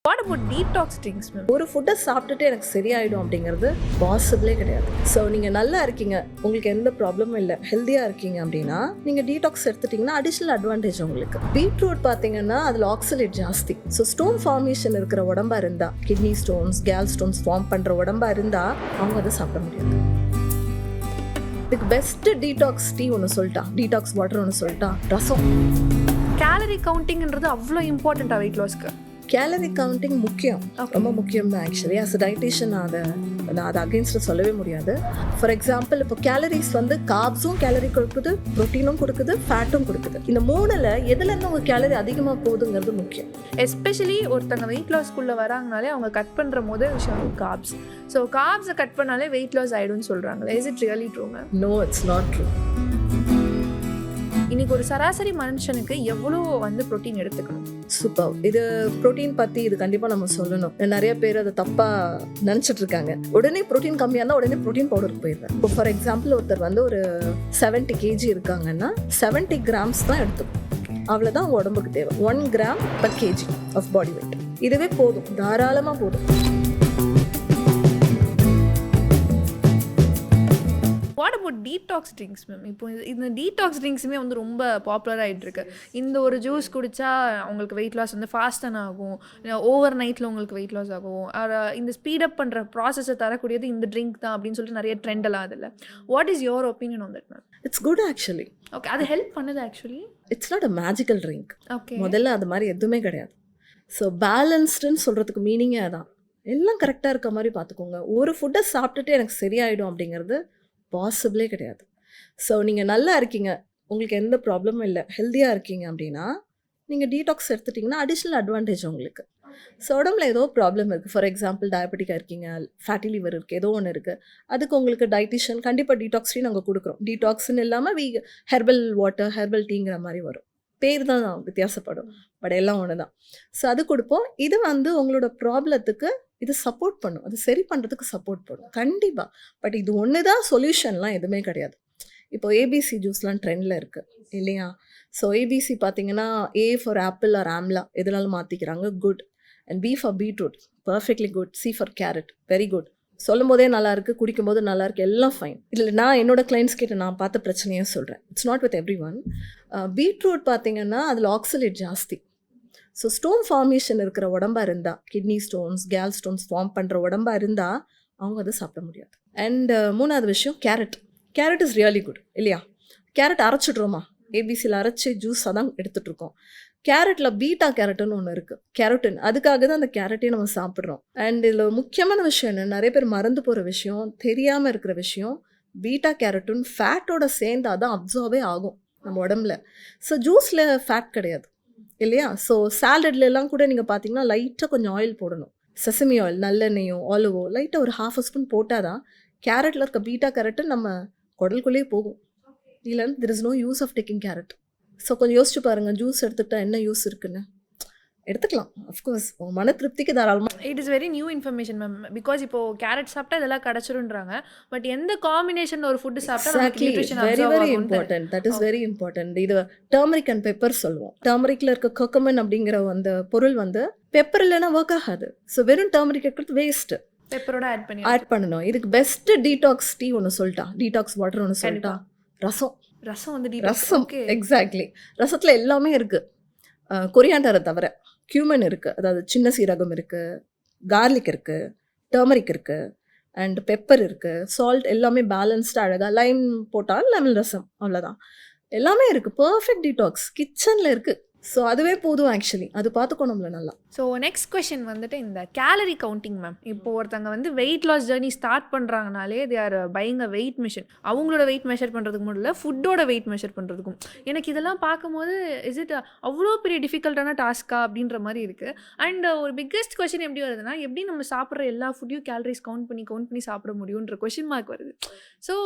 What about detox drinks ma'am? ஒரு ஃபுட்டை சாப்பிட்டுட்டு எனக்கு சரியாயிடும் அப்படிங்கிறது பாசிபிளே கிடையாது. ஸோ நீங்கள் நல்லா இருக்கீங்க, உங்களுக்கு எந்த ப்ராப்ளமும் இல்லை, ஹெல்த்தியாக இருக்கீங்க அப்படின்னா நீங்கள் டீடாக்ஸ் எடுத்துட்டிங்கன்னா அடிஷ்னல் அட்வான்டேஜ் உங்களுக்கு. பீட்ரூட் பார்த்தீங்கன்னா அதில் ஆக்சலேட் ஜாஸ்தி. ஸோ ஸ்டோன் ஃபார்மேஷன் இருக்கிற உடம்பா இருந்தால், kidney stones, gall stones form பண்ணுற உடம்பா இருந்தால் அவங்க அதை சாப்பிட முடியாது. இதுக்கு பெஸ்ட் டீடாக்ஸ் டீ ஒன்று சொல்லிட்டா, டீடாக்ஸ் வாட்டர் ஒன்று சொல்லிட்டா, ரசம். கேலரி கவுண்டிங்ன்றது அவ்வளோ இம்பார்ட்டண்ட்டா வெயிட் லாஸ்க்கு? கேலரி கவுண்டிங் முக்கியம், ரொம்ப முக்கியம் தான். ஆக்சுவலி அஸ் டயட்டிஷியன் நான் அதை அகெயின்ஸ்ட் சொல்லவே முடியாது. ஃபார் எக்ஸாம்பிள், இப்போ கேலரிஸ் வந்து கார்ப்ஸும் கேலரி கொடுக்குது, ப்ரோட்டீனும் கொடுக்குது, ஃபேட்டும் கொடுக்குது. இந்த மூணுல எதுலேருந்து உங்கள் கேலரி அதிகமாக போகுதுங்கிறது முக்கியம். எஸ்பெஷலி ஒருத்தங்க வெயிட் லாஸ்க்குள்ளே வராங்கனாலே அவங்க கட் பண்ணுற முதல் விஷயம் வந்து கார்ப்ஸ். ஸோ கார்ப்ஸை கட் பண்ணாலே வெயிட் லாஸ் ஆகிடும்னு சொல்கிறாங்களே, is it really true ma'am? No, it's not true. இன்னைக்கு ஒரு சராசரி மனுஷனுக்கு எவ்வளோ வந்து ப்ரோட்டீன் எடுத்துக்கணும்? சூப்பர். இது ப்ரோட்டீன் பற்றி இது கண்டிப்பாக நம்ம சொல்லணும். நிறைய பேர் அதை தப்பாக நினச்சிட்டு இருக்காங்க. உடனே ப்ரோட்டீன் கம்மியாக இருந்தால் உடனே ப்ரோட்டீன் பவுடருக்கு போயிடுறேன். இப்போ ஃபார் எக்ஸாம்பிள் ஒருத்தர் வந்து ஒரு 70 kg இருக்காங்கன்னா 70 grams தான் எடுத்துக்கணும். அவ்வளோதான் உங்கள் உடம்புக்கு தேவை. 1 gram per kg of body weight. இதுவே போதும், தாராளமாக போதும். What about detox drinks ma'am? இப்போ இந்த டீடாக்ஸ் ட்ரிங்க்ஸுமே வந்து ரொம்ப பாப்புலர் ஆகிட்டு இருக்கு. இந்த ஒரு ஜூஸ் குடித்தா உங்களுக்கு வெயிட் லாஸ் வந்து ஃபாஸ்டன் ஆகும், ஓவர் நைட்டில் உங்களுக்கு வெயிட் லாஸ் ஆகும், இந்த ஸ்பீடப் பண்ணுற ப்ராசஸை தரக்கூடியது இந்த ட்ரிங்க் தான் அப்படின்னு சொல்லிட்டு நிறைய ட்ரெண்ட் எல்லாம் அதில். What is your opinion on that ma'am? It's good actually. Okay, அது ஹெல்ப் பண்ணுது actually. It's not a magical drink. Okay, முதல்ல அது மாதிரி எதுவுமே கிடையாது. ஸோ பேலன்ஸ்டுன்னு சொல்கிறதுக்கு மீனிங்கே அதான். எல்லாம் கரெக்டாக இருக்க மாதிரி பார்த்துக்கோங்க. ஒரு ஃபுட்டை சாப்பிட்டுட்டு எனக்கு சரியாயிடும் அப்படிங்கிறது பாசிபிளே கிடையாது. ஸோ நீங்கள் நல்லா இருக்கீங்க, உங்களுக்கு எந்த ப்ராப்ளமும் இல்லை, ஹெல்த்தியாக இருக்கீங்க அப்படின்னா நீங்கள் டீடாக்ஸ் எடுத்துட்டிங்கன்னா அடிஷ்னல் அட்வான்டேஜ் உங்களுக்கு. ஸோ உடம்புல ஏதோ ப்ராப்ளம் இருக்குது, ஃபார் எக்ஸாம்பிள் டயபெட்டிக்காக இருக்கீங்க, ஃபேட்டி லிவர் இருக்குது, ஏதோ ஒன்று இருக்குது, அதுக்கு உங்களுக்கு டயட்டிஷியன் கண்டிப்பாக டீடாக்ஸ் டீ நாங்கள் கொடுக்குறோம். டீடாக்ஸ்ன்னு இல்லாமல் ஹெர்பல் வாட்டர், ஹெர்பல் டீங்கிற மாதிரி வரும். பேர் தான் வித்தியாசப்படும், பட் எல்லாம் ஒன்று தான். ஸோ அது கொடுப்போம். இது வந்து உங்களோட ப்ராப்ளத்துக்கு இது சப்போர்ட் பண்ணும், அது சரி பண்ணுறதுக்கு சப்போர்ட் பண்ணும் கண்டிப்பாக. பட் இது ஒன்று தான் சொல்யூஷன்லாம் எதுவுமே கிடையாது. இப்போ ஏபிசி ஜூஸ்லாம் ட்ரெண்டில் இருக்குது இல்லையா? ஸோ ஏபிசி பார்த்தீங்கன்னா A for apple or amla எதுனாலும் மாற்றிக்கிறாங்க, good. And B for beetroot, perfectly good. C for carrot, very good. சொல்லும் போதே நல்லாயிருக்கு, குடிக்கும் போது நல்லாயிருக்கு, எல்லாம் ஃபைன். இதில் நான் என்னோட கிளைண்ட்ஸ் கிட்ட நான் பார்த்த பிரச்சனையே சொல்கிறேன். It's not with every one. Beetroot பார்த்தீங்கன்னா அதில் ஆக்சலேட் ஜாஸ்தி. ஸோ ஸ்டோன் ஃபார்மேஷன் இருக்கிற உடம்பா இருந்தால், kidney stones, gall stones form பண்ணுற உடம்பா இருந்தால் அவங்க அதை சாப்பிட முடியாது. அண்ட் மூணாவது விஷயம், கேரட் இஸ் ரியலி குட் இல்லையா? கேரட் அரைச்சிட்றோமா, ஏபிசியில் அரைச்சி ஜூஸாக தான் எடுத்துகிட்ருக்கோம். கேரட்டில் பீட்டா கேரட்டுன்னு ஒன்று இருக்குது, கேரோட்டின். அதுக்காக தான் அந்த கேரட்டையும் நம்ம சாப்பிட்றோம். அண்ட் இதில் ஒரு முக்கியமான விஷயம் என்ன, நிறைய பேர் மறந்து போகிற விஷயம், தெரியாமல் இருக்கிற விஷயம், பீட்டா கேரட்டின் ஃபேட்டோட சேர்ந்தால் தான் அப்சார்பே ஆகும் நம்ம உடம்புல. ஸோ ஜூஸில் ஃபேட் கிடையாது இல்லையா? ஸோ சாலட்லலாம் கூட நீங்கள் பார்த்தீங்கன்னா லைட்டாக கொஞ்சம் ஆயில் போடணும். செசமி ஆயில், நல்லெண்ணெயோ ஆலிவோ லைட்டாக ஒரு 1/2 ஸ்பூன் போட்டால் தான் கேரட்டில் இருக்க பீட்டா கேரட்டு நம்ம குடலுக்குள்ளேயே போகும். இல்லைன்னா there is no use of taking carrot. So கொஞ்சம் யோசிச்சு பாருங்கள், ஜூஸ் எடுத்துக்கிட்டா என்ன யூஸ் இருக்குன்னு. எடுத்துக்கலாம், அஃப்கோர்ஸ், மன திருப்திக்கு தாராளமாக. It is very new information ma'am. Because இப்போது கேரட் சாப்பிட்டா இதெல்லாம் கிடச்சிருன்றாங்க. பட் எந்த காம்பினேஷன் ஒரு ஃபுட்டு சாப்பிட்டா very very important. That is very important. இது டர்மரிக் அண்ட் பெப்பர் சொல்லுவோம். டர்மரிக்கில் இருக்க கர்கமன் அப்படிங்கிற அந்த பொருள் வந்து பெப்பர் இல்லைன்னா ஒர்க் ஆகாது. ஸோ வெறும் டர்மரிக் எடுக்கிறது வேஸ்ட்டு, பெப்பரோட ஆட் பண்ணணும். இதுக்கு பெஸ்ட் டீடாக்ஸ் டீ ஒன்று சொல்லிட்டா, டீடாக்ஸ் வாட்டர் ஒன்று சொல்லிட்டா, ரசம் வந்து ரசம். எக்ஸாக்ட்லி. ரசத்தில் எல்லாமே இருக்குது, கொரியாண்டரை தவிர. கியூமன் இருக்குது, அதாவது சின்ன சீரகம் இருக்குது, கார்லிக் இருக்குது, டர்மரிக் இருக்குது, அண்ட் பெப்பர் இருக்குது, சால்ட், எல்லாமே பேலன்ஸ்டாக அழகாக. லைம் போட்டால் லெமன் ரசம், அவ்வளோதான். எல்லாமே இருக்குது, பர்ஃபெக்ட் டீடாக்ஸ் கிச்சனில் இருக்குது. ஸோ அதுவே போதும் ஆக்சுவலி, அது பார்த்துக்கணும்ல நல்லா. ஸோ நெக்ஸ்ட் கொஷின் வந்துட்டு இந்த கேலரி கவுண்டிங் மேம். இப்போ ஒருத்தங்க வந்து வெயிட் லாஸ் ஜர்னி ஸ்டார்ட் பண்ணுறாங்கனாலே they are buying a weight machine. அவங்களோட வெயிட் மெஷர் பண்ணுறதுக்கு மட்டும் இல்லை, ஃபுட்டோட வெயிட் மெஷர் பண்ணுறதுக்கும். எனக்கு இதெல்லாம் பார்க்கும்போது இஸ் இட் அவ்வளோ பெரிய டிஃபிகல்ட்டான டாஸ்க்கா அப்படின்ற மாதிரி இருக்குது. அண்ட் ஒரு பிக்கெஸ்ட் கொஷின் எப்படி வருதுன்னா, எப்படி நம்ம சாப்பிட்ற எல்லா ஃபுட்டையும் கேலரிஸ் கவுண்ட் பண்ணி சாப்பிட முடியுன்ற கொஷின் மார்க் வருது. ஸோ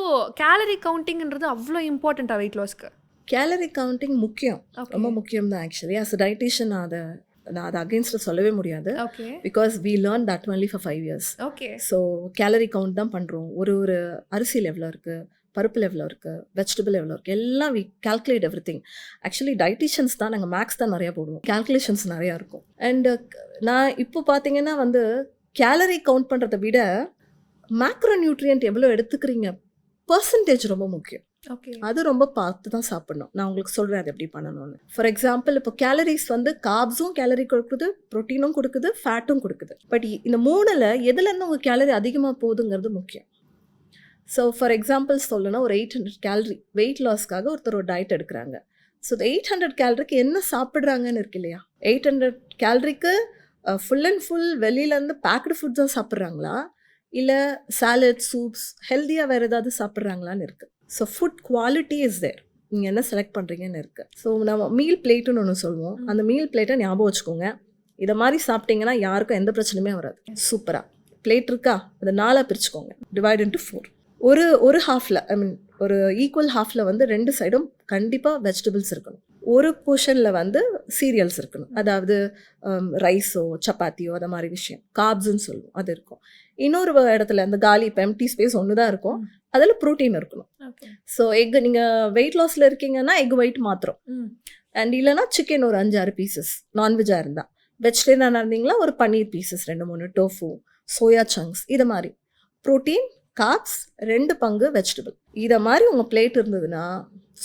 கேலரி கவுண்டிங்ன்றது அவ்வளோ இம்பார்ட்டண்ட்டா வெயிட் லாஸ்க்கு? கேலரி கவுண்டிங் முக்கியம், ரொம்ப முக்கியம் தான் ஆக்சுவலி. அஸ் டயட்டிஷியன் நான் அதை அகெயின்ஸ்ட் சொல்லவே முடியாது. Because we learn that only for 5 years. So calorie count தான் பண்ணுறோம். ஒரு அரிசியில் எவ்வளோ இருக்குது, பருப்பில் எவ்வளோ இருக்குது, வெஜிடபிள் எவ்வளோ இருக்குது, எல்லாம் we calculate every thing. Actually dietitians தான், நாங்கள் மேக்ஸ் தான் நிறையா போடுவோம், கால்குலேஷன்ஸ் நிறையா இருக்கும். அண்டு நான் இப்போ பார்த்தீங்கன்னா வந்து கேலரி கவுண்ட் பண்ணுறதை விட மேக்ரோ நியூட்ரியன்ட் எவ்வளோ எடுத்துக்கிறீங்க பர்சன்டேஜ் ரொம்ப முக்கியம். ஓகே. அது ரொம்ப பார்த்து தான் சாப்பிடணும். நான் உங்களுக்கு சொல்கிறேன் அது எப்படி பண்ணணும்னு. ஃபார் எக்ஸாம்பிள் இப்போ கேலரிஸ் வந்து கார்ப்ஸும் கேலரி கொடுக்குது, ப்ரோட்டீனும் கொடுக்குது, ஃபேட்டும் கொடுக்குது. பட் இந்த மூணில் எதுலேருந்து உங்கள் கேலரி அதிகமாக போகுதுங்கிறது முக்கியம். ஸோ ஃபார் எக்ஸாம்பிள் சொல்லணும்னா ஒரு 800 கேலரி வெயிட் லாஸ்க்காக ஒருத்தர் ஒரு டயட் எடுக்கிறாங்க. ஸோ இந்த 800 கேலரிக்கு என்ன சாப்பிட்றாங்கன்னு இருக்கு இல்லையா? 800 கேலரிக்கு ஃபுல் அண்ட் ஃபுல் வெளியிலேருந்து பேக்டு ஃபுட்ஸ் தான் சாப்பிட்றாங்களா, இல்லை சாலட், சூப்ஸ், ஹெல்த்தியாக வேறு ஏதாவது சாப்பிட்றாங்களான்னு இருக்குது. So food quality is there. நீங்கள் என்ன செலக்ட் பண்ணுறீங்கன்னு இருக்குது. ஸோ நம்ம மீல் பிளேட்டுன்னு ஒன்று சொல்லுவோம். அந்த மீல் பிளேட்டை ஞாபகம் வச்சுக்கோங்க. இதை மாதிரி சாப்பிட்டீங்கன்னா யாருக்கும் எந்த பிரச்சனையுமே வராது. சூப்பராக பிளேட் இருக்கா, அதை 4 பிரிச்சுக்கோங்க. Divide into 4. ஒரு ஹாஃபில் ஒரு ஈக்குவல் ஹாஃபில் வந்து 2 சைடும் கண்டிப்பாக வெஜிடபிள்ஸ் இருக்கணும். ஒரு போர்ஷனில் வந்து சீரியல்ஸ் இருக்கணும். அதாவது ரைஸோ சப்பாத்தியோ அதை மாதிரி விஷயம் கார்ப்ஸ்ன்னு சொல்லுவோம், அது இருக்கும். இன்னொரு இடத்துல அந்த காலி இப்போ எம்டி ஸ்பேஸ் ஒன்று தான் இருக்கும், அதில் ப்ரோட்டீன் இருக்கணும். ஸோ எக் நீங்கள் வெயிட் லாஸில் இருக்கீங்கன்னா எக் ஒயிட் மாத்திரம், அண்ட் இல்லைனா சிக்கன் ஒரு 5-6 பீசஸ் நான்வெஜ்ஜாக இருந்தால். வெஜிடேரியனாக இருந்தீங்களா ஒரு பன்னீர் பீசஸ் 2-3, டோஃபு, சோயா சங்க்ஸ், இதை மாதிரி ப்ரோட்டீன், கார்ப்ஸ், 2 பங்கு வெஜிடபிள். இதை மாதிரி உங்கள் பிளேட் இருந்ததுன்னா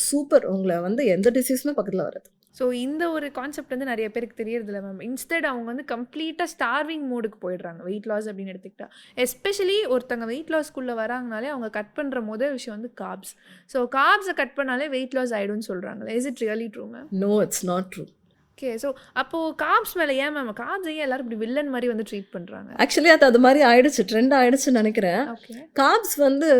சூப்பர். உங்களை வந்து எந்த டிசீஸுமே பக்கத்தில் வராது. ஸோ இந்த ஒரு கான்செப்ட் வந்து நிறைய பேருக்கு தெரியறதில்ல மேம். இன்ஸ்டெட் அவங்க வந்து கம்ப்ளீட்டாக ஸ்டார்விங் மோடுக்கு போயிடுறாங்க வெயிட் லாஸ் அப்படின்னு எடுத்துக்கிட்டா. எஸ்பெஷலி ஒருத்தங்க வெயிட் லாஸ்க்குள்ளே வராங்கனாலே அவங்க கட் பண்ணுற முதல் விஷயம் வந்து கார்ப்ஸ். ஸோ கார்ப்ஸை கட் பண்ணாலே வெயிட் லாஸ் ஆகிடும்னு சொல்கிறாங்களே, is it really true ma'am? No, it's not true. Okay. So அப்போது கார்ப்ஸ் மேலே ஏன் மேம் கார்ப்ஸ் ஏன் எல்லாரும் இப்படி வில்லன் மாதிரி வந்து ட்ரீட் பண்ணுறாங்க? ஆக்சுவலி அது மாதிரி ஆயிடுச்சு, ட்ரெண்ட் ஆயிடுச்சுன்னு நினைக்கிறேன். ஓகே. கார்ப்ஸ் வந்து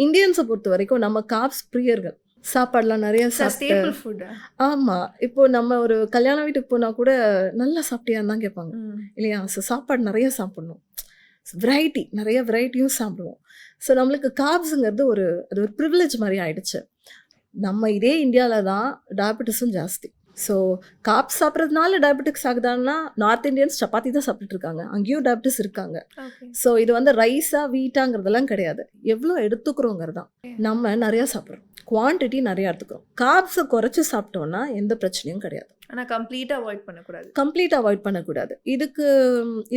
இந்தியன்ஸை பொறுத்த வரைக்கும் நம்ம கார்ப்ஸ் பிரியர்கள். சாப்பாடெலாம் நிறைய சாப்பிட்டு, ஃபுட். ஆமாம். இப்போ நம்ம ஒரு கல்யாண வீட்டுக்கு போனால் கூட நல்லா சாப்பிட்டியான்னு தான் கேட்பாங்க இல்லையா? ஸோ சாப்பாடு நிறைய சாப்பிட்ணும், வெரைட்டி நிறைய வெரைட்டியும் சாப்பிடுவோம். ஸோ நம்மளுக்கு கார்ப்ஸுங்கிறது அது ஒரு ப்ரிவிலேஜ் மாதிரி ஆயிடுச்சு. நம்ம இதே இந்தியாவில் தான் டயபெட்டிஸும் ஜாஸ்தி. ஸோ கார்ப்ஸ் சாப்பிட்றதுனால டயபெட்டிக்ஸ் ஆகுதான்னா நார்த் இந்தியன்ஸ் சப்பாத்தி தான் சாப்பிட்டுட்டு இருக்காங்க, அங்கேயும் டயபெட்டிஸ் இருக்காங்க. ஸோ இது வந்து ரைஸா வீட்டாங்கிறதெல்லாம் கிடையாது, எவ்வளோ எடுத்துக்கிறோங்கிறது தான். நம்ம நிறையா சாப்பிட்றோம், குவான்டிட்டி நிறையா எடுத்துக்கிறோம். கார்ப்ஸை குறைச்சி சாப்பிட்டோன்னா எந்த பிரச்சனையும் கிடையாது. ஆனால் கம்ப்ளீட்டாக அவாய்ட் பண்ணக்கூடாது.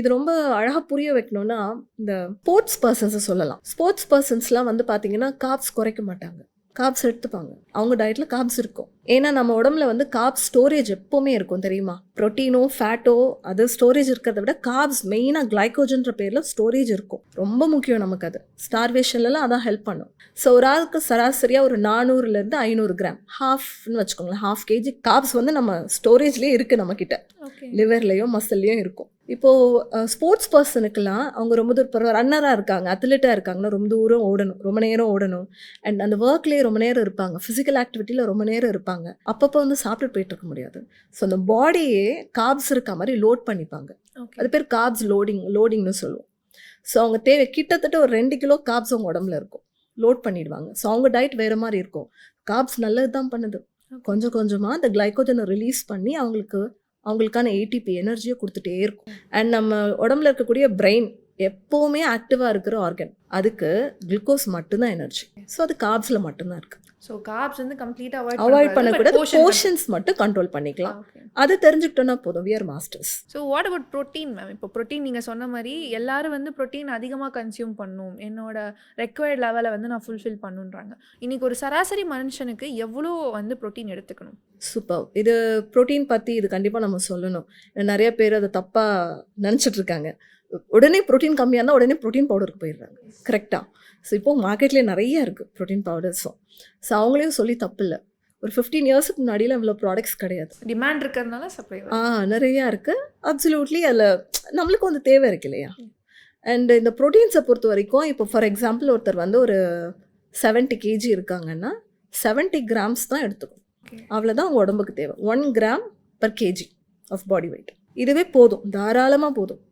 இது ரொம்ப அழகாக புரிய வைக்கணும்னா இந்த ஸ்போர்ட்ஸ் பர்சன்ஸை சொல்லலாம். ஸ்போர்ட்ஸ் பர்சன்ஸ்லாம் வந்து பார்த்தீங்கன்னா கார்ப்ஸ் குறைக்க மாட்டாங்க, கார்ப்ஸ் எடுத்துப்பாங்க. அவங்க டயட்டில் கார்ப்ஸ் இருக்கும். ஏன்னா நம்ம உடம்புல வந்து கார்ப்ஸ் ஸ்டோரேஜ் எப்போவுமே இருக்கும் தெரியுமா? ப்ரோட்டீனோ ஃபேட்டோ அது ஸ்டோரேஜ் இருக்கிறத விட கார்ப்ஸ் மெயினாக கிளைக்கோஜன்ற பேரில் ஸ்டோரேஜ் இருக்கும். ரொம்ப முக்கியம் நமக்கு அது. ஸ்டார்வேஷன்லலாம் அதான் ஹெல்ப் பண்ணும். ஸோ ஒரு ஆளுக்கு சராசரியாக ஒரு 400-500 கிராம், ஹாஃப்னு வச்சுக்கோங்களேன், 1/2 kg கார்ப்ஸ் வந்து நம்ம ஸ்டோரேஜ்லேயே இருக்குது நம்மக்கிட்ட. லிவர்லேயும் மசில்லையும் இருக்கும். இப்போது ஸ்போர்ட்ஸ் பர்சனுக்கெல்லாம் அவங்க ரொம்ப தூரம் ரன்னராக இருக்காங்க, அத்லெட்டாக இருக்காங்கன்னா ரொம்ப தூரம் ஓடணும், ரொம்ப நேரம் ஓடணும், அண்ட் அந்த ஒர்க்லேயே ரொம்ப நேரம் இருப்பாங்க, ஃபிசிக்கல் ஆக்டிவிட்டியில் ரொம்ப நேரம் இருப்பாங்க. அப்பப்போ வந்து சாப்பிட்டு போயிட்டு இருக்க முடியாது. ஸோ அந்த பாடியே கார்ப்ஸ் இருக்க மாதிரி லோட் பண்ணிப்பாங்க. அது பேர் கார்ப்ஸ் லோடிங்னு சொல்லுவோம். ஸோ அவங்க தேவை கிட்டத்தட்ட ஒரு 2 கிலோ கார்ப்ஸ் அவங்க உடம்புல இருக்கும், லோட் பண்ணிடுவாங்க. ஸோ அவங்க டயட் வேறு மாதிரி இருக்கும். கார்ப்ஸ் நல்லது தான் பண்ணுது, கொஞ்சம் கொஞ்சமாக அந்த கிளைக்கோஜனை ரிலீஸ் பண்ணி அவங்களுக்கான ATP எனர்ஜியை கொடுத்துட்டே இருக்கும். அண்ட் நம்ம உடம்புல இருக்கக்கூடிய பிரெயின் எப்போவுமே ஆக்டிவாக இருக்கிற ஆர்கன், அதுக்கு குளுக்கோஸ் மட்டும்தான் எனர்ஜி. ஸோ அது கார்ப்ஸில் மட்டும்தான் இருக்குது. ஸோ கார்ப்ஸ் வந்து கம்ப்ளீட்டாக அவாய்ட் பண்ணக்கூடாது, போர்ஷன்ஸ் மட்டும் கண்ட்ரோல் பண்ணிக்கலாம். அது தெரிஞ்சுக்கிட்டோன்னா போதும், we are masters. So what about protein ma'am? இப்போ ப்ரோட்டீன் நீங்கள் சொன்ன மாதிரி எல்லாரும் வந்து ப்ரோட்டீன் அதிகமாக கன்சியூம் பண்ணணும், என்னோட ரெக்வயர்ட் லெவலை வந்து நான் ஃபுல்ஃபில் பண்ணுன்றாங்க. இன்றைக்கி ஒரு சராசரி மனுஷனுக்கு எவ்வளோ வந்து ப்ரோட்டீன் எடுத்துக்கணும்? சூப்பர். இது ப்ரோட்டீன் பற்றி இது கண்டிப்பாக நம்ம சொல்லணும். நிறைய பேர் அதை தப்பாக நினச்சிட்ருக்காங்க. உடனே ப்ரோட்டீன் கம்மியாக இருந்தால் உடனே ப்ரோட்டீன் பவுடருக்கு போயிடுறாங்க. கரெக்டாக. ஸோ இப்போது மார்க்கெட்லேயே நிறைய இருக்குது ப்ரோட்டீன் பவுடர்ஸும். ஸோ அவங்களையும் சொல்லி தப்பு இல்லை. ஒரு 15 இயர்ஸுக்கு முன்னாடியில் இவ்வளோ ப்ராடக்ட்ஸ் கிடையாது. டிமாண்ட் இருக்கிறதுனால சப்ளை நிறையா இருக்குது. அப்சல்யூட்லி அதில் நம்மளுக்கு வந்து தேவை இருக்கு இல்லையா? அண்ட் இந்த ப்ரோட்டீன்ஸை பொறுத்த வரைக்கும் இப்போ ஃபார் எக்ஸாம்பிள் ஒருத்தர் வந்து ஒரு 70 kg இருக்காங்கன்னா 70 கிராம்ஸ் தான் எடுத்துக்கணும். அவ்வளோதான் அவங்க உடம்புக்கு தேவை. 1 gram per kg of body weight. இதுவே போதும், தாராளமாக போதும்.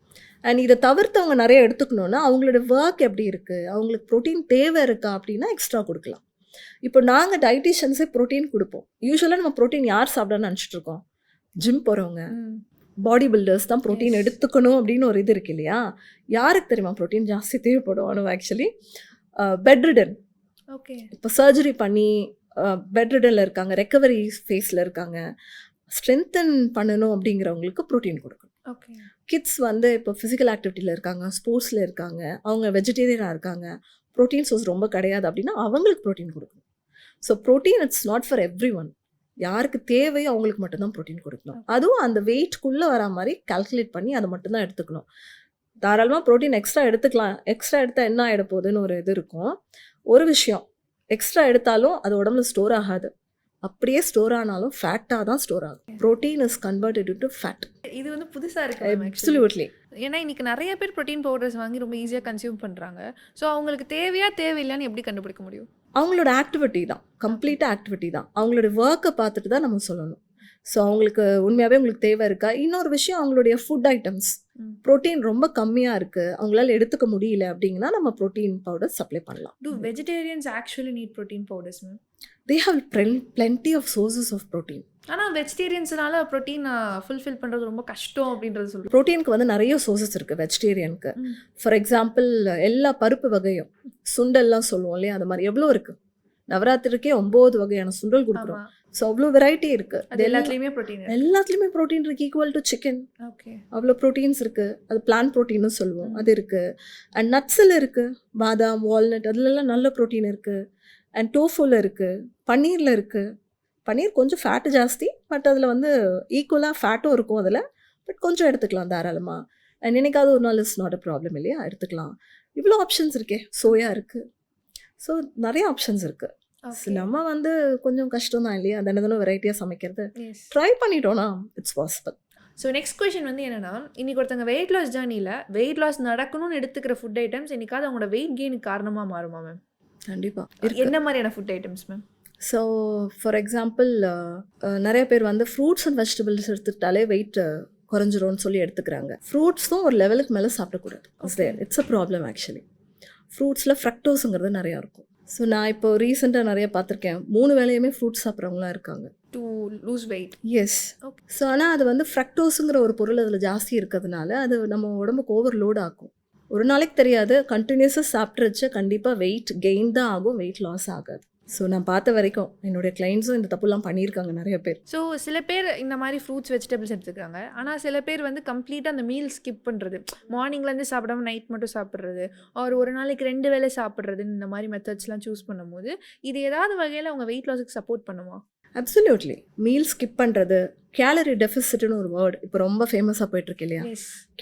அண்ட் இதை தவிர்த்து அவங்க நிறைய எடுத்துக்கணுன்னா அவங்களோட ஒர்க் எப்படி இருக்குது, அவங்களுக்கு ப்ரோட்டீன் தேவை இருக்கா அப்படின்னா எக்ஸ்ட்ரா கொடுக்கலாம். இப்போ நாங்கள் டயட்டிஷியன்ஸே ப்ரோட்டீன் கொடுப்போம். யூஸ்வலாக நம்ம ப்ரோட்டீன் யார் சாப்பிடணும்னு நினச்சிட்ருக்கோம்? ஜிம் போகிறவங்க, பாடி பில்டர்ஸ் தான் ப்ரோட்டீன் எடுத்துக்கணும் அப்படின்னு ஒரு இது இருக்கு இல்லையா? யாருக்கு தெரியுமா ப்ரோட்டீன் ஜாஸ்தி தேவைப்படும்? ஆக்சுவலி பெட் ரிடன், இப்போ சர்ஜரி பண்ணி பெட் ரிடனில் இருக்காங்க, ரெக்கவரி ஃபேஸில் இருக்காங்க, ஸ்ட்ரென்தன் பண்ணணும் அப்படிங்கிறவங்களுக்கு ப்ரோட்டீன் கொடுக்கணும். ஓகே. கிட்ஸ் வந்து இப்போ ஃபிசிக்கல் ஆக்டிவிட்டியில் இருக்காங்க, ஸ்போர்ட்ஸில் இருக்காங்க, அவங்க வெஜிடேரியனாக இருக்காங்க, ப்ரோட்டீன் சோர்ஸ் ரொம்ப கிடையாது அப்படின்னா அவங்களுக்கு ப்ரோட்டீன் கொடுக்கணும். So protein it's not for every one. யாருக்கு தேவையோ அவங்களுக்கு மட்டும்தான் ப்ரோட்டீன் கொடுக்கணும். அதுவும் அந்த வெயிட்குள்ளே வரா மாதிரி கால்குலேட் பண்ணி அதை மட்டும்தான் எடுத்துக்கணும். தாராளமாக ப்ரோட்டீன் எக்ஸ்ட்ரா எடுத்துக்கலாம். எக்ஸ்ட்ரா எடுத்தால் என்ன ஆகிட போகுதுன்னு ஒரு இது இருக்கும். ஒரு விஷயம், எக்ஸ்ட்ரா எடுத்தாலும் அது உடம்புல ஸ்டோர் ஆகாது. அப்படியே ஸ்டோர் ஆனாலும் ஃபேட்டாக தான் ஸ்டோர் ஆகும். Protein is converted to fat. இது வந்து புதுசாக இருக்கு. அப்சல்யூட்லி. ஏன்னா இன்னைக்கு நிறைய பேர் ப்ரோட்டீன் பவுடர்ஸ் வாங்கி ரொம்ப ஈஸியாக கன்சியூம் பண்ணுறாங்க. ஸோ அவங்களுக்கு தேவையா தேவையில்லைன்னு எப்படி கண்டுபிடிக்க முடியும்? அவங்களோட ஆக்டிவிட்டி தான், கம்ப்ளீட்டாக ஆக்டிவிட்டி தான். அவங்களோட ஒர்க்கை பார்த்துட்டு தான் நம்ம சொல்லணும். ஸோ அவங்களுக்கு உண்மையாகவே உங்களுக்கு தேவை இருக்கா. இன்னொரு விஷயம், அவங்களுடைய ஃபுட் ஐட்டம்ஸ் ப்ரோட்டீன் ரொம்ப கம்மியாக இருக்குது, அவங்களால எடுத்துக்க முடியல அப்படிங்கன்னா நம்ம ப்ரோட்டீன் பவுடர் சப்ளை பண்ணலாம். Do vegetarians actually need protein powders, ma'am? They have plenty of sources of protein. ஆனால் வெஜிடேரியன்ஸ்னால ப்ரோட்டீன் ஃபுல்ஃபில் பண்ணுறது ரொம்ப கஷ்டம் அப்படின்றது சொல்லுங்கள். ப்ரோட்டீனுக்கு வந்து நிறைய சோர்சஸ் இருக்குது வெஜிடேரியனுக்கு. ஃபார் எக்ஸாம்பிள், எல்லா பருப்பு வகையும், சுண்டல்லாம் சொல்லுவோம் இல்லையா, அது மாதிரி எவ்வளோ இருக்குது. நவராத்திரிக்கே 9 வகையான சுண்டல் கொடுக்குறோம். ஸோ அவ்வளோ வெரைட்டி இருக்குது. அது எல்லாத்துலேயுமே ப்ரோட்டீன், எல்லாத்துலேயுமே ப்ரோட்டீன் இருக்குது. Equal to chicken. ஓகே, அவ்வளோ ப்ரோட்டீன்ஸ் இருக்குது. அது பிளான்ட் ப்ரோட்டீன்னு சொல்லுவோம், அது இருக்குது. அண்ட் நட்ஸில் இருக்குது, பாதாம், வால்நட், அதுலலாம் நல்ல ப்ரோட்டீன் இருக்குது. அண்ட் டோஃபுல இருக்குது, பன்னீரில் இருக்குது. பன்னீர் கொஞ்சம் ஃபேட்டு ஜாஸ்தி, பட் அதில் வந்து ஈக்குவலாக ஃபேட்டும் இருக்கும் அதில். பட் கொஞ்சம் எடுத்துக்கலாம் தாராளமாக. அண்ட் என்னைக்காவது ஒரு நாள் இஸ் நாட் அ ப்ராப்ளம் இல்லையா, எடுத்துக்கலாம். இவ்வளோ ஆப்ஷன்ஸ் இருக்கே. சோயா இருக்குது. ஸோ நிறைய ஆப்ஷன்ஸ் இருக்குது. நம்ம வந்து கொஞ்சம் கஷ்டம் தான் இல்லையா, தினம் வெரைட்டியாக சமைக்கிறது. ட்ரை பண்ணிட்டோன்னா it's possible. So next question வந்து என்னென்னா, இன்றைக்கி ஒருத்தங்க வெயிட் லாஸ் ஜேர்னியில் வெயிட் லாஸ் நடக்கணும்னு எடுத்துக்கிற ஃபுட் ஐட்டம்ஸ் என்னைக்காவது அவங்களோட வெயிட் கெயினுக்கு காரணமாக மாறுமா மேம்? கண்டிப்பாக. என்ன மாதிரியான food items ma'am? So for example, நிறைய பேர் வந்து ஃப்ரூட்ஸ் அண்ட் வெஜிடபிள்ஸ் எடுத்துக்கிட்டாலே வெயிட் குறைஞ்சிரும்னு சொல்லி எடுத்துக்கிறாங்க. ஃப்ரூட்ஸும் ஒரு லெவலுக்கு மேலே சாப்பிடக்கூடாது. It's a problem actually. ஃப்ரூட்ஸில் ஃப்ரக்டோஸுங்கிறது நிறையா இருக்கும். ஸோ நான் இப்போ ரீசெண்டாக நிறைய பார்த்துருக்கேன், 3 வேளையுமே ஃப்ரூட்ஸ் சாப்பிட்றவங்களாம் இருக்காங்க. To lose weight. Yes. So ஆனால் அது வந்து ஃப்ரக்டோஸுங்கிற ஒரு பொருள் அதில் ஜாஸ்தி இருக்கிறதுனால அது நம்ம உடம்புக்கு ஓவர்லோட் ஆகும். ஒரு நாளைக்கு தெரியாது, கண்டினியூஸாக சாப்பிட்றச்சு கண்டிப்பாக வெயிட் கெயின் தான் ஆகும், வெயிட் லாஸ் ஆகாது. ஸோ நான் பார்த்த வரைக்கும் என்னுடைய கிளைண்ட்ஸும் இந்த தப்புலாம் பண்ணியிருக்காங்க நிறைய பேர். ஸோ சில பேர் இந்த மாதிரி ஃப்ரூட்ஸ் வெஜிடபிள்ஸ் எடுத்துக்கிறாங்க, ஆனால் சில பேர் வந்து கம்ப்ளீட்டாக அந்த மீல் ஸ்கிப் பண்ணுறது, மார்னிங்லேருந்து சாப்பிடாம நைட் மட்டும் சாப்பிட்றது, ஒரு நாளைக்கு 2 வேளை சாப்பிட்றது, இந்த மாதிரி மெத்தட்ஸ்லாம் சூஸ் பண்ணும்போது இது ஏதாவது வகையில் அவங்க வெயிட் லாஸுக்கு சப்போர்ட் பண்ணுமா? அப்சல்யூட்லி. மீல் ஸ்கிப் பண்ணுறது, கேலரி டெஃபிசிட்னு ஒரு வேர்டு இப்போ ரொம்ப ஃபேமஸாக போயிட்டுருக்கு இல்லையா.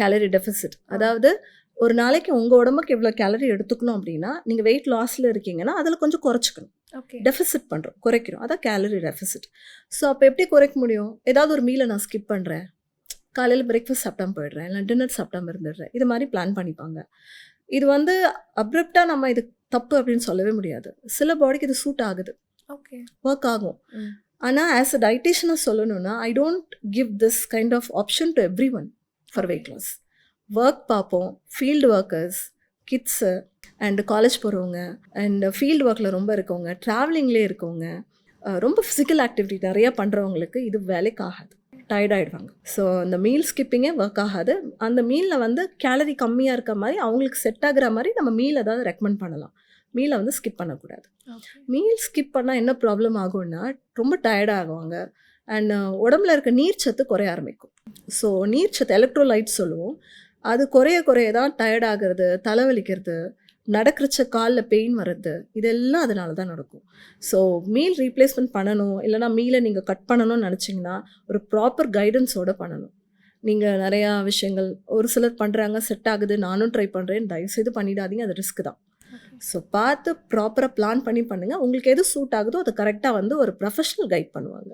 கேலரி டெஃபிசிட், அதாவது ஒரு நாளைக்கு உங்கள் உடம்புக்கு எவ்வளோ கேலரி எடுத்துக்கணும் அப்படின்னா, நீங்கள் வெயிட் லாஸில் இருக்கீங்கன்னா அதில் கொஞ்சம் குறைச்சிக்கணும். டெஃபிசிட் பண்ணுறோம், குறைக்கிறோம், அதான் கேலரி டெஃபிசிட். ஸோ அப்போ எப்படி குறைக்க முடியும்? ஏதாவது ஒரு மீலை நான் ஸ்கிப் பண்ணுறேன், காலையில் பிரேக்ஃபாஸ்ட் சாப்பிட்டாம போயிடுறேன், இல்லை டின்னர் சாப்பிட்டாம இருந்துடுறேன், இது மாதிரி பிளான் பண்ணிப்பாங்க. இது வந்து அப்ரப்டாக நம்ம இது தப்பு அப்படின்னு சொல்லவே முடியாது. சில பாடிக்கு இது சூட் ஆகுது, ஒர்க் ஆகும். ஆனால் ஆஸ் அ டயட்டிஷியனாக சொல்லணும்னா, I don't give this kind of option to everyone for weight loss. Work பார்ப்போம், field workers, kids and college போகிறவங்க, அண்ட் ஃபீல்டு ஒர்க்கில் ரொம்ப இருக்கவங்க, ட்ராவலிங்லேயே இருக்கவங்க, ரொம்ப ஃபிசிக்கல் ஆக்டிவிட்டி நிறையா பண்ணுறவங்களுக்கு இது வேலைக்கு ஆகாது, டயர்ட் ஆகிடுவாங்க. ஸோ அந்த மீல் ஸ்கிப்பிங்கே ஒர்க் ஆகாது. அந்த மீலில் வந்து கேலரி கம்மியாக இருக்க மாதிரி அவங்களுக்கு செட் ஆகிற மாதிரி நம்ம மீல் ஏதாவது ரெக்கமெண்ட் பண்ணலாம். மீலை வந்து ஸ்கிப் பண்ணக்கூடாது. மீல் ஸ்கிப் பண்ணால் என்ன ப்ராப்ளம் ஆகும்னா, ரொம்ப டயர்ட் ஆகுவாங்க அண்ட் உடம்புல இருக்க நீர்ச்சத்து குறைய ஆரம்பிக்கும். ஸோ நீர்ச்சத்து, எலக்ட்ரோலைட் சொல்லுவோம், அது குறைய தான் டயர்ட் ஆகிறது, தலைவலிக்கிறது, நடக்கிறச்ச காலில் பெயின் வர்றது, இதெல்லாம் அதனால தான் நடக்கும். ஸோ மீல் ரீப்ளேஸ்மெண்ட் பண்ணணும், இல்லைனா மீலை நீங்கள் கட் பண்ணணும்னு நினச்சிங்கன்னா ஒரு ப்ராப்பர் கைடன்ஸோடு பண்ணணும். நீங்கள் நிறையா விஷயங்கள் ஒரு சிலர் பண்ணுறாங்க, செட் ஆகுது, நானும் ட்ரை பண்ணுறேன், தயவுசெய்து பண்ணிடாதீங்க, அது ரிஸ்க் தான். ஸோ பார்த்து ப்ராப்பராக பிளான் பண்ணி பண்ணுங்கள். உங்களுக்கு எது சூட் ஆகுதோ அதை கரெக்டாக வந்து ஒரு ப்ரொஃபஷனல் கைட் பண்ணுவாங்க.